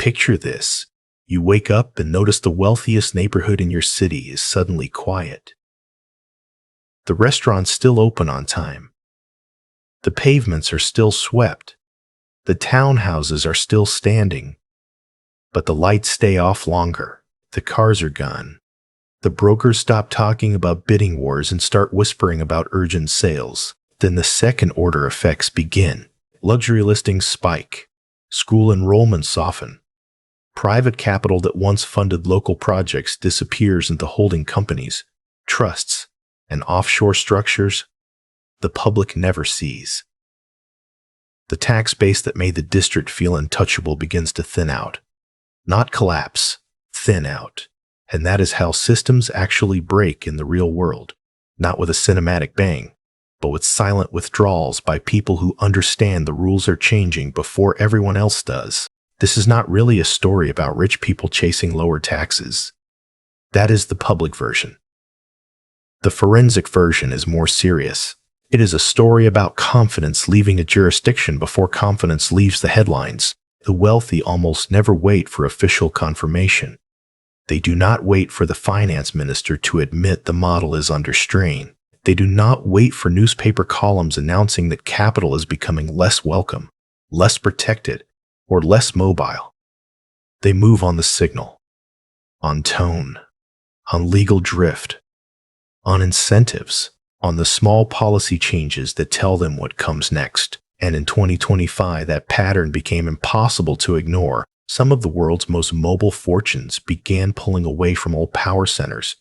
Picture this. You wake up and notice the wealthiest neighborhood in your city is suddenly quiet. The restaurants still open on time. The pavements are still swept. The townhouses are still standing. But the lights stay off longer. The cars are gone. The brokers stop talking about bidding wars and start whispering about urgent sales. Then the second-order effects begin. Luxury listings spike. School enrollments soften. Private capital that once funded local projects disappears into holding companies, trusts, and offshore structures the public never sees. The tax base that made the district feel untouchable begins to thin out. Not collapse, thin out. And that is how systems actually break in the real world, not with a cinematic bang, but with silent withdrawals by people who understand the rules are changing before everyone else does. This is not really a story about rich people chasing lower taxes. That is the public version. The forensic version is more serious. It is a story about confidence leaving a jurisdiction before confidence leaves the headlines. The wealthy almost never wait for official confirmation. They do not wait for the finance minister to admit the model is under strain. They do not wait for newspaper columns announcing that capital is becoming less welcome, less protected, or less mobile. They move on the signal, on tone, on legal drift, on incentives, on the small policy changes that tell them what comes next. And in 2025, that pattern became impossible to ignore. Some of the world's most mobile fortunes began pulling away from old power centers,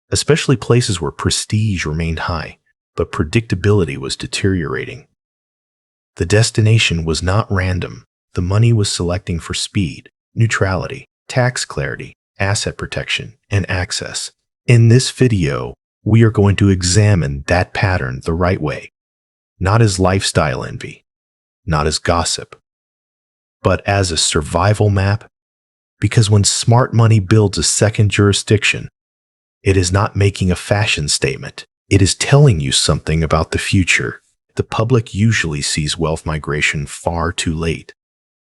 especially places where prestige remained high, but predictability was deteriorating. The destination was not random. The money was selecting for speed, neutrality, tax clarity, asset protection, and access. In this video, we are going to examine that pattern the right way, not as lifestyle envy, not as gossip, but as a survival map. Because when smart money builds a second jurisdiction, it is not making a fashion statement. It is telling you something about the future. The public usually sees wealth migration far too late.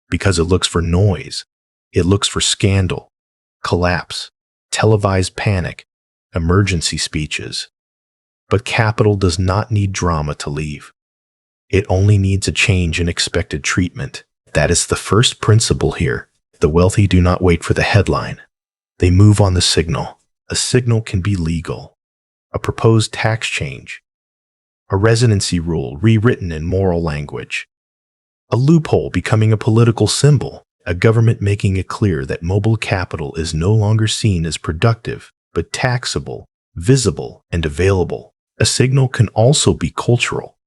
Because it looks for noise, it looks for scandal, collapse, televised panic, emergency speeches. But capital does not need drama to leave. It only needs a change in expected treatment. That is the first principle here. The wealthy do not wait for the headline. They move on the signal. A signal can be legal, a proposed tax change, a residency rule rewritten in moral language, a loophole becoming a political symbol, a government making it clear that mobile capital is no longer seen as productive, but taxable, visible, and available. A signal can also be cultural.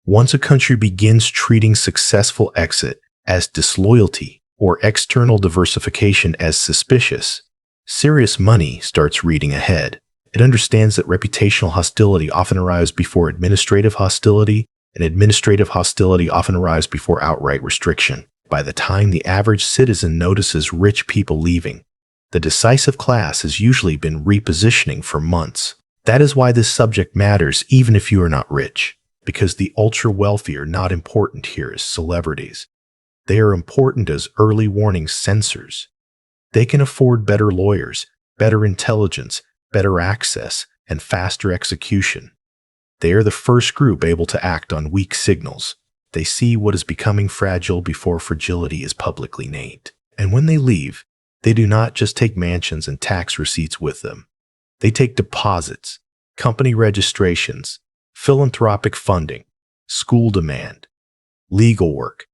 Once a country begins treating successful exit as disloyalty or external diversification as suspicious, serious money starts reading ahead. It understands that reputational hostility often arrives before administrative hostility, and administrative hostility often arrives before outright restriction. By the time the average citizen notices rich people leaving, the decisive class has usually been repositioning for months. That is why this subject matters even if you are not rich, because the ultra-wealthy are not important here as celebrities. They are important as early warning sensors. They can afford better lawyers, better intelligence, better access, and faster execution. They are the first group able to act on weak signals. They see what is becoming fragile before fragility is publicly named. And when they leave, they do not just take mansions and tax receipts with them. They take deposits, company registrations, philanthropic funding, school demand, legal work,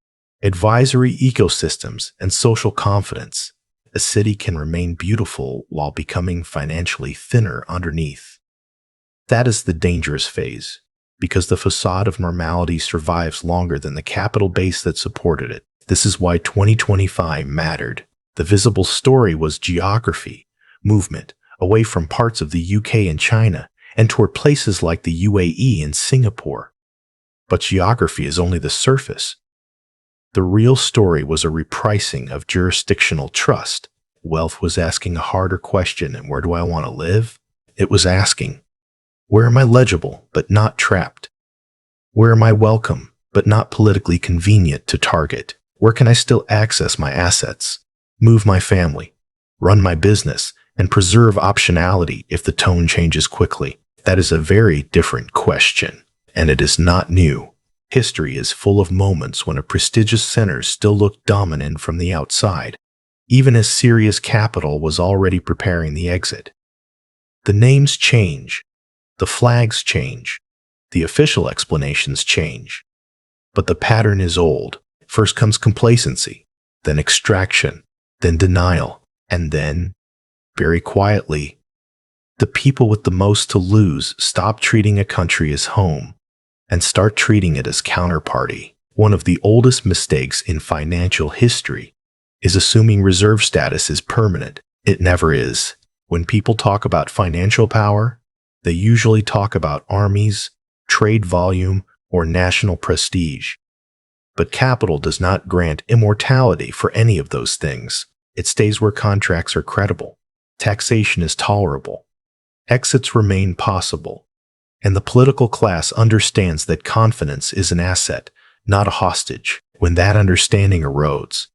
advisory ecosystems, and social confidence. A city can remain beautiful while becoming financially thinner underneath. That is the dangerous phase, because the facade of normality survives longer than the capital base that supported it. This is why 2025 mattered. The visible story was geography, movement, away from parts of the UK and China, and toward places like the UAE and Singapore. But geography is only the surface. The real story was a repricing of jurisdictional trust. Wealth was asking a harder question, and where do I want to live? It was asking, where am I legible but not trapped? Where am I welcome but not politically convenient to target? Where can I still access my assets? move my family, run my business, and preserve optionality if the tone changes quickly? That is a very different question, and it is not new. History is full of moments when a prestigious center still looked dominant from the outside, even as serious capital was already preparing the exit. The names change, the flags change, the official explanations change. But the pattern is old. First comes complacency, then extraction, then denial, and then, very quietly, the people with the most to lose stop treating a country as home and start treating it as counterparty. One of the oldest mistakes in financial history is assuming reserve status is permanent. It never is. When people talk about financial power, they usually talk about armies, trade volume, or national prestige. But capital does not grant immortality for any of those things. It stays where contracts are credible, taxation is tolerable, exits remain possible, and the political class understands that confidence is an asset, not a hostage. When that understanding erodes,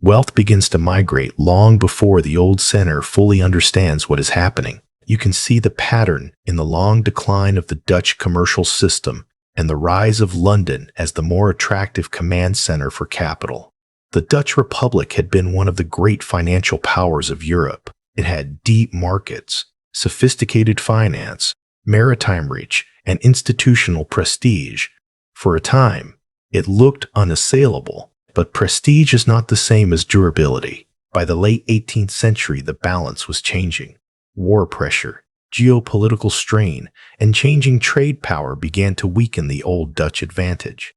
wealth begins to migrate long before the old center fully understands what is happening. You can see the pattern in the long decline of the Dutch commercial system and the rise of London as the more attractive command center for capital. The Dutch Republic had been one of the great financial powers of Europe. It had deep markets, sophisticated finance, maritime reach, and institutional prestige. For a time, it looked unassailable, but prestige is not the same as durability. By the late 18th century, the balance was changing. War pressure, geopolitical strain, and changing trade power began to weaken the old Dutch advantage.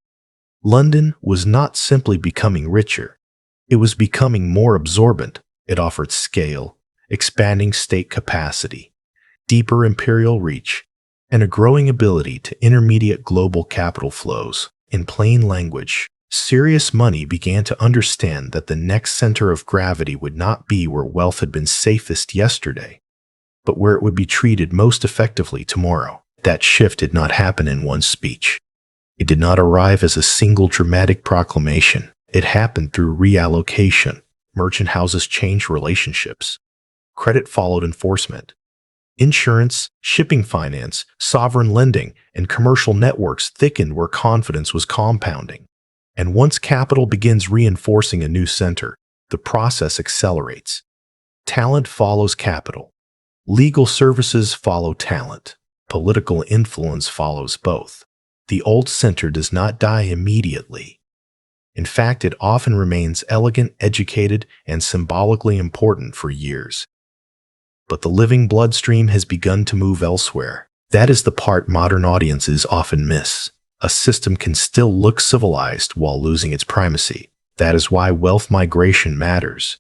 London was not simply becoming richer, it was becoming more absorbent. It offered scale, expanding state capacity, deeper imperial reach, and a growing ability to intermediate global capital flows. In plain language, serious money began to understand that the next center of gravity would not be where wealth had been safest yesterday, but where it would be treated most effectively tomorrow. That shift did not happen in one speech. It did not arrive as a single dramatic proclamation. It happened through reallocation. Merchant houses changed relationships. Credit followed enforcement. Insurance, shipping finance, sovereign lending, and commercial networks thickened where confidence was compounding. And once capital begins reinforcing a new center, the process accelerates. Talent follows capital. Legal services follow talent. Political influence follows both. The old center does not die immediately. In fact, it often remains elegant, educated, and symbolically important for years. But the living bloodstream has begun to move elsewhere. That is the part modern audiences often miss. A system can still look civilized while losing its primacy. That is why wealth migration matters.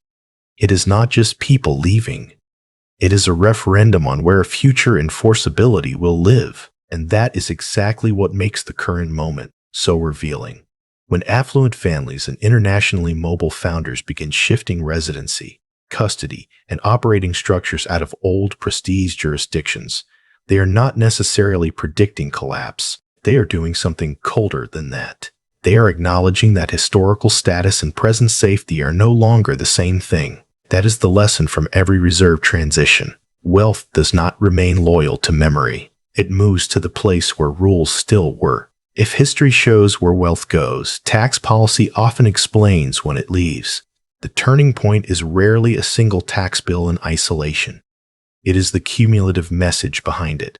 It is not just people leaving. It is a referendum on where future enforceability will live. And that is exactly what makes the current moment so revealing. When affluent families and internationally mobile founders begin shifting residency, custody, and operating structures out of old prestige jurisdictions, they are not necessarily predicting collapse. They are doing something colder than that. They are acknowledging that historical status and present safety are no longer the same thing. That is the lesson from every reserve transition. Wealth does not remain loyal to memory. It moves to the place where rules still were. If history shows where wealth goes, tax policy often explains when it leaves. The turning point is rarely a single tax bill in isolation. It is the cumulative message behind it.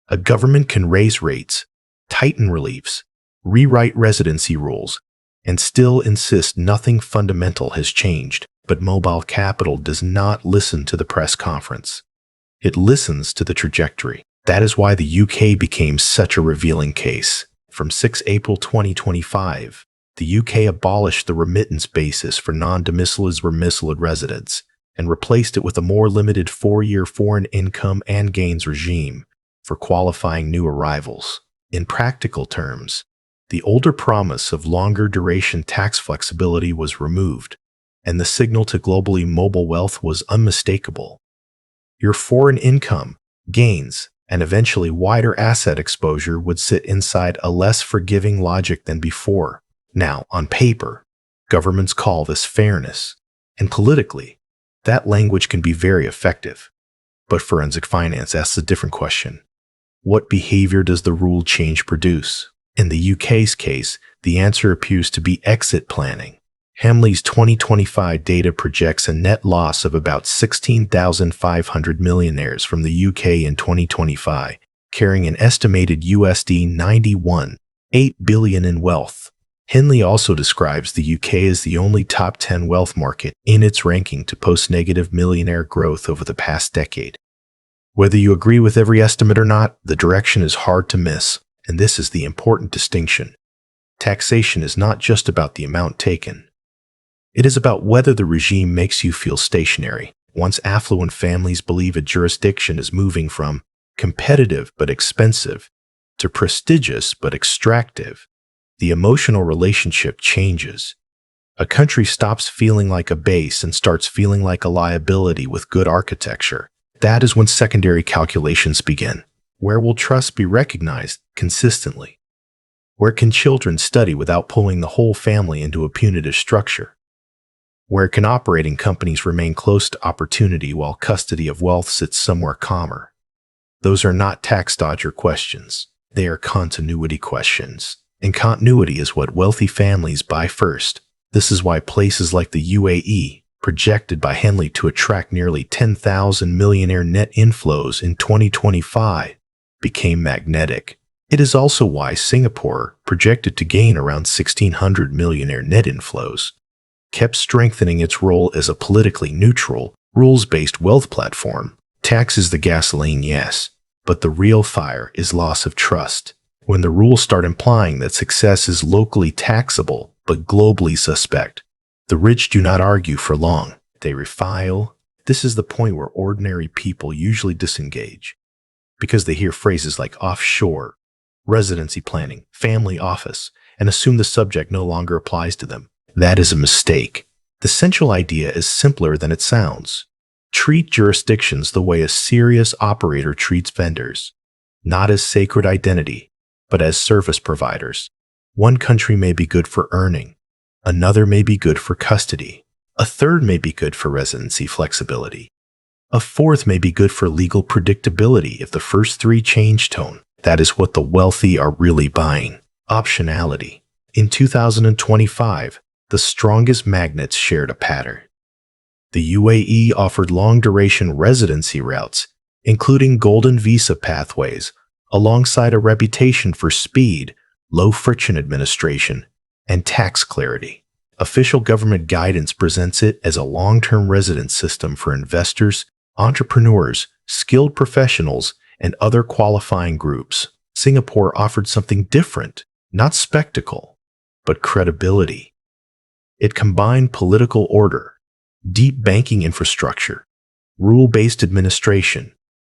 A government can raise rates, tighten reliefs, rewrite residency rules, and still insist nothing fundamental has changed. But mobile capital does not listen to the press conference. It listens to the trajectory. That is why the UK became such a revealing case. From 6 April 2025, the UK abolished the remittance basis for non-domiciled residents and replaced it with a more limited 4-year foreign income and gains regime for qualifying new arrivals. In practical terms, the older promise of longer duration tax flexibility was removed, and the signal to globally mobile wealth was unmistakable. Your foreign income, gains, and eventually wider asset exposure would sit inside a less forgiving logic than before. Now, on paper, governments call this fairness, And politically, that language can be very effective. But forensic finance asks a different question. What behavior does the rule change produce? In the UK's case, the answer appears to be exit planning. Hamley's 2025 data projects a net loss of about 16,500 millionaires from the UK in 2025, carrying an estimated USD 91.8 billion in wealth. Henley also describes the UK as the only top 10 wealth market in its ranking to post negative millionaire growth over the past decade. Whether you agree with every estimate or not, the direction is hard to miss, and this is the important distinction. Taxation is not just about the amount taken. It is about whether the regime makes you feel stationary. Once affluent families believe a jurisdiction is moving from competitive but expensive to prestigious but extractive, the emotional relationship changes. A country stops feeling like a base and starts feeling like a liability with good architecture. That is when secondary calculations begin. Where will trust be recognized consistently? Where can children study without pulling the whole family into a punitive structure? Where can operating companies remain close to opportunity while custody of wealth sits somewhere calmer? Those are not tax dodger questions. They are continuity questions. And continuity is what wealthy families buy first. This is why places like the UAE, projected by Henley to attract nearly 10,000 millionaire net inflows in 2025, became magnetic. It is also why Singapore, projected to gain around 1,600 millionaire net inflows, kept strengthening its role as a politically neutral, rules-based wealth platform. Tax is the gasoline, yes, but the real fire is loss of trust. When the rules start implying that success is locally taxable but globally suspect, the rich do not argue for long. They refile. This is the point where ordinary people usually disengage, because they hear phrases like offshore, residency planning, family office, and assume the subject no longer applies to them. That is a mistake. The central idea is simpler than it sounds. Treat jurisdictions the way a serious operator treats vendors, not as sacred identity, but as service providers. One country may be good for earning, another may be good for custody, a third may be good for residency flexibility, a fourth may be good for legal predictability if the first three change tone. That is what the wealthy are really buying. Optionality. In 2025, the strongest magnets shared a pattern. The UAE offered long-duration residency routes, including golden visa pathways, alongside a reputation for speed, low-friction administration, and tax clarity. Official government guidance presents it as a long-term residence system for investors, entrepreneurs, skilled professionals, and other qualifying groups. Singapore offered something different, not spectacle, but credibility. It combined political order, deep banking infrastructure, rule-based administration,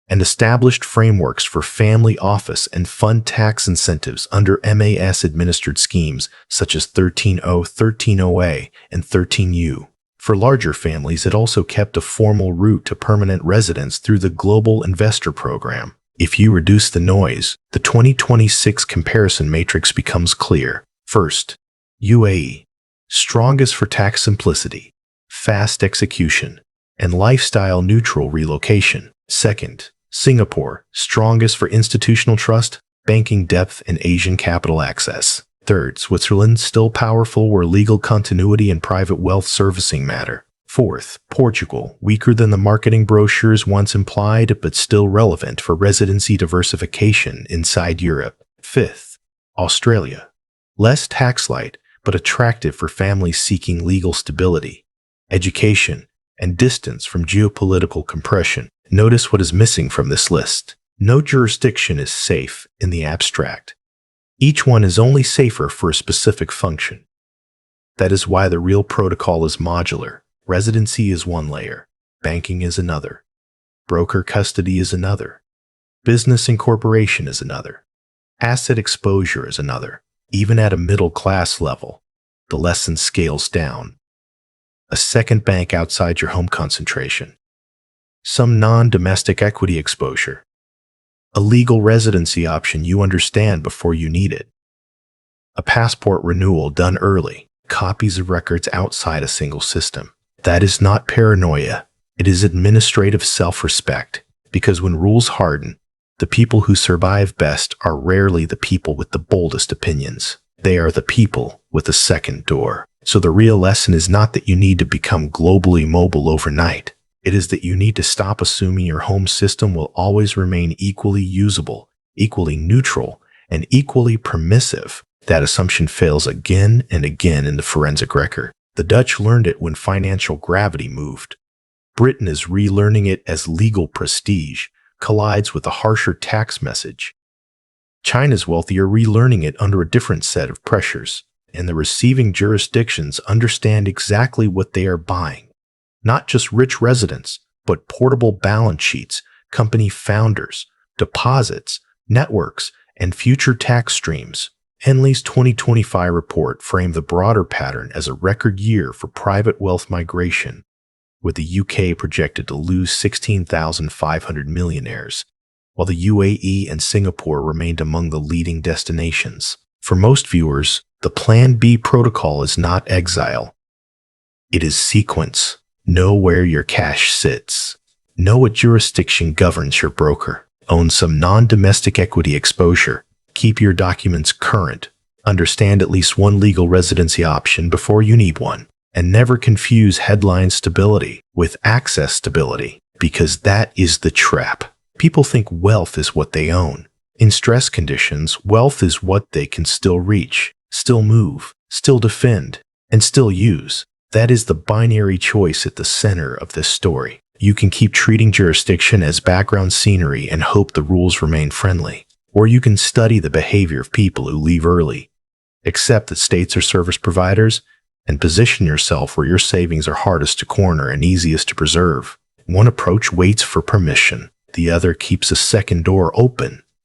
and established frameworks for family office and fund tax incentives under MAS-administered schemes such as 13O, 13OA, and 13U. For larger families, it also kept a formal route to permanent residence through the Global Investor Program. If you reduce the noise, the 2026 comparison matrix becomes clear. First, UAE, strongest for tax simplicity, fast execution, and lifestyle-neutral relocation. Second, Singapore, strongest for institutional trust, banking depth, and Asian capital access. Third, Switzerland, still powerful where legal continuity and private wealth servicing matter. Fourth, Portugal, weaker than the marketing brochures once implied, but still relevant for residency diversification inside Europe. Fifth, Australia, less tax-light, but attractive for families seeking legal stability, education, and distance from geopolitical compression. Notice what is missing from this list. No jurisdiction is safe in the abstract. Each one is only safer for a specific function. That is why the real protocol is modular. Residency is one layer, banking is another, broker custody is another, business incorporation is another, asset exposure is another. Even at a middle-class level, the lesson scales down. A second bank outside your home concentration, some non-domestic equity exposure, a legal residency option you understand before you need it, a passport renewal done early, copies of records outside a single system. That is not paranoia. It is administrative self-respect. Because when rules harden, the people who survive best are rarely the people with the boldest opinions. They are the people with a second door. So the real lesson is not that you need to become globally mobile overnight. It is that you need to stop assuming your home system will always remain equally usable, equally neutral, and equally permissive. That assumption fails again and again in the forensic record. The Dutch learned it when financial gravity moved. Britain is relearning it as legal prestige collides with a harsher tax message. China's wealthy are relearning it under a different set of pressures, and the receiving jurisdictions understand exactly what they are buying. Not just rich residents, but portable balance sheets, company founders, deposits, networks, and future tax streams. Henley's 2025 report framed the broader pattern as a record year for private wealth migration, with the UK projected to lose 16,500 millionaires, while the UAE and Singapore remained among the leading destinations. For most viewers, the Plan B protocol is not exile. It is sequence. Know where your cash sits. Know what jurisdiction governs your broker. Own some non-domestic equity exposure. Keep your documents current. Understand at least one legal residency option before you need one. And never confuse headline stability with access stability, because that is the trap. People think wealth is what they own. In stress conditions, wealth is what they can still reach, still move, still defend, and still use. That is the binary choice at the center of this story. You can keep treating jurisdiction as background scenery and hope the rules remain friendly. Or you can study the behavior of people who leave early, accept that states are service providers, and position yourself where your savings are hardest to corner and easiest to preserve. One approach waits for permission. The other keeps a second door open